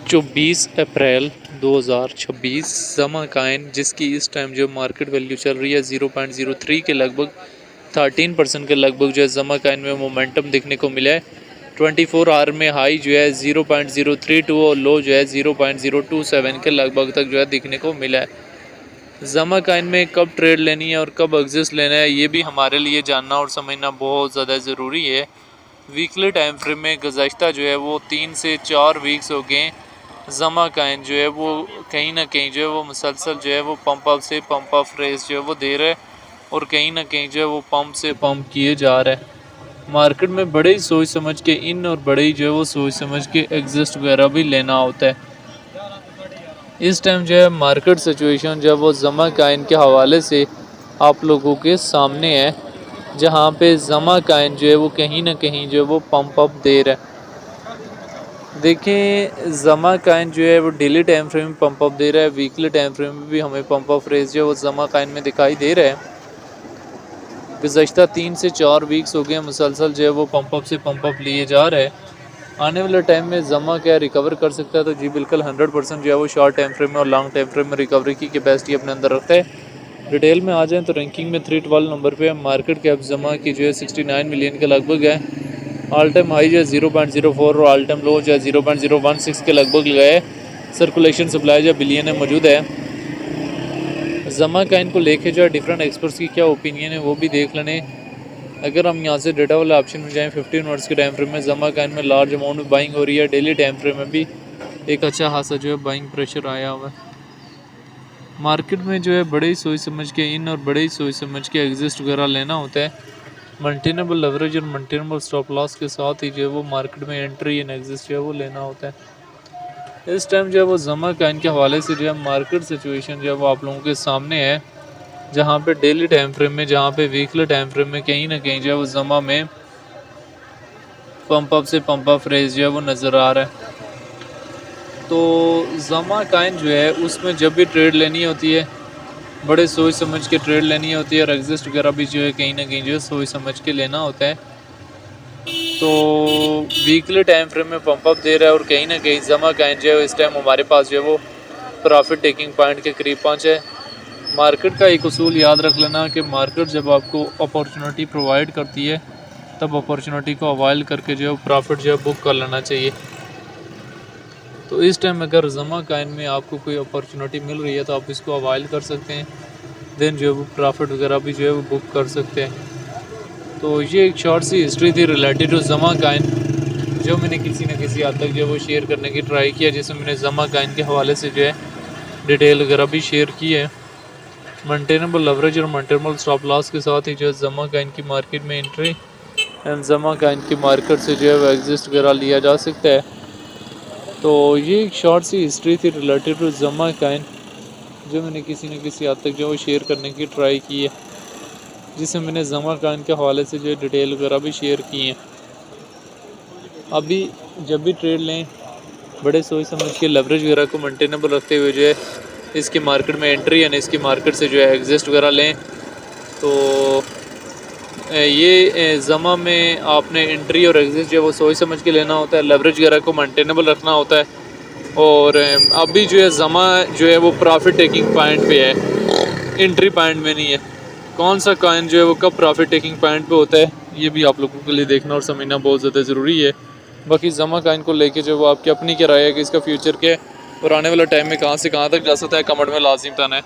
24 अप्रैल 2026 जमा काइन जिसकी इस टाइम जो मार्केट वैल्यू चल रही है 0.03 के लगभग 13% के लगभग जो है जमा काइन में मोमेंटम देखने को मिला है। 24 आवर में हाई जो है 0.032 और लो जो है 0.027 के लगभग तक जो है देखने को मिला है। जमा काइन में कब ट्रेड लेनी है और कब एग्जिस्ट लेना है ये भी हमारे लिए जानना और समझना बहुत ज़्यादा ज़रूरी है। वीकली टाइम फ्रेम में गुज़श्ता जो है वो 3 से 4 वीक्स हो गए। जमा काइन जो है वो कहीं ना कहीं जो है वो मुसलसल जो है वो पंप अप से पंप अप रेस जो है वो दे रहा है और कहीं ना कहीं जो है वो पंप से पंप किए जा रहा है। मार्केट में बड़े ही सोच समझ के इन और बड़े ही जो है वो सोच समझ के एग्जिस्ट वगैरह भी लेना होता है। इस टाइम जो है मार्केट सिचुएशन जो है वो जमा काइन के हवाले से आप लोगों के सामने है, जहाँ पे जमा काइन जो है वो कहीं ना कहीं जो है वो पंप अप दे रहा है। देखें जमा काइन जो है वो डेली टाइम फ्रेम में पंप अप दे रहा है, वीकली टाइम फ्रेम में भी हमें पंप अप रेस जो है वो जमा काइन में दिखाई दे रहा है। गुज़श्ता 3 से 4 वीक्स हो गए मुसलसल जो है वो पंप अप से पंप अप लिए जा रहा है। आने वाले टाइम में जमा क्या रिकवर कर सकता है, तो जी बिल्कुल 100% जो है वो शॉर्ट टाइम फ्रेम में और लॉन्ग टाइम फ्रेम में रिकवरी की कैपेसिटी अपने अंदर रखता है। डिटेल में आ जाएं तो रैंकिंग में 312 नंबर पे है। मार्केट कैप जमा की जो है 69 मिलियन के लगभग है। ऑल टाइम हाई जो है 0.04 और ऑल टाइम लो जो है 0.016 के लगभग लगा है। सर्कुलेशन सप्लाई जो बिलियन में मौजूद है। जमा काइन को लेके जो है डिफरेंट एक्सपर्ट्स की क्या ओपिनियन है वो भी देख लेने। अगर हम यहाँ से डेटा वाले ऑप्शन में जाएँ 15 मिनट्स के टाइम फ्रेम में जमा काइन में लार्ज अमाउंट में बाइंग हो रही है। डेली टाइम फ्रेम में भी एक अच्छा खासा जो है बाइंग प्रेशर आया हुआ है। मार्केट में जो है बड़े ही सोच समझ के इन और बड़े ही सोच समझ के एग्जिस्ट वगैरह लेना होता है। मेंटेनेबल लेवरेज और मेंटेनेबल स्टॉप लॉस के साथ ही जो है वो मार्केट में एंट्री एंड एग्जिस्ट जो है वो लेना होता है। इस टाइम जो है वो जमा काइन के हवाले से जो है मार्केट सिचुएशन जो है वो आप लोगों के सामने है, जहाँ पे डेली टाइम फ्रेम में, जहाँ पे वीकली टाइम फ्रेम में कहीं ना कहीं जो है वो जमा में पंप अप से पंप अप रेस जो है वो नज़र आ रहा है। तो जमा काइन जो है उसमें जब भी ट्रेड लेनी होती है बड़े सोच समझ के ट्रेड लेनी होती है और एग्जिस्ट वगैरह भी जो है कहीं ना कहीं जो है सोच समझ के लेना होता है। तो वीकली टाइम फ्रेम में पंप अप दे रहा है और कहीं ना कहीं जमा काइन जो है इस टाइम हमारे पास जो है वो प्रॉफिट टेकिंग पॉइंट के करीब पहुँचे है। मार्केट का एक उसूल याद रख लेना कि मार्केट जब आपको अपॉर्चुनिटी प्रोवाइड करती है तब अपॉर्चुनिटी को अवॉइड करके जो है प्रॉफिट जो है बुक कर लेना चाहिए। तो इस टाइम अगर जमा काइन में आपको कोई अपॉर्चुनिटी मिल रही है तो आप इसको अवॉइड कर सकते हैं, देन जो है वो प्रॉफिट वगैरह भी जो है वो बुक कर सकते हैं। तो ये एक शॉर्ट सी हिस्ट्री थी रिलेटेड टू जमा काइन, जो मैंने किसी न किसी हद तक जो है वो शेयर करने की ट्राई किया, जिसमें मैंने जमा काइन के हवाले से जो है डिटेल वगैरह भी शेयर की है। मेंटेनेबल लेवरेज और मेंटेनेबल स्टॉप लॉस के साथ ही जो है जमा काइन की मार्केट में एंट्री एंड जमा काइन की मार्केट से जो है वो एग्जिस्ट वगैरह लिया जा सकता है। तो ये एक शॉर्ट सी हिस्ट्री थी रिलेटेड टू जमा काइन, जो मैंने किसी न किसी हद तक जो है शेयर करने की ट्राई की है, जिसमें मैंने जमा काइन के हवाले से जो है डिटेल वगैरह भी शेयर की हैं। अभी जब भी ट्रेड लें बड़े सोच समझ के लेवरेज वगैरह को मेंटेनेबल रखते हुए जो है इसकी मार्केट में एंट्री यानी इसकी मार्केट से जो है एग्जिस्ट वगैरह लें। तो ये जमा में आपने एंट्री और एग्जिस्ट जो है वो सोच समझ के लेना होता है, लेवरेज वगैरह को मेंटेनेबल रखना होता है। और अभी जो है जमा जो है वो प्रॉफिट टेकिंग पॉइंट पे है, एंट्री पॉइंट में नहीं है। कौन सा कॉइन जो है वो कब प्रॉफिट टेकिंग पॉइंट पे होता है ये भी आप लोगों के लिए देखना और समझना बहुत ज़्यादा ज़रूरी है। बाकी जमा कॉइन को लेके जो वो आपकी अपनी क्या राय है कि इसका फ्यूचर क्या है और आने वाले टाइम में कहाँ से कहाँ तक जा सकता है, कमेंट में लाजिम बताना है।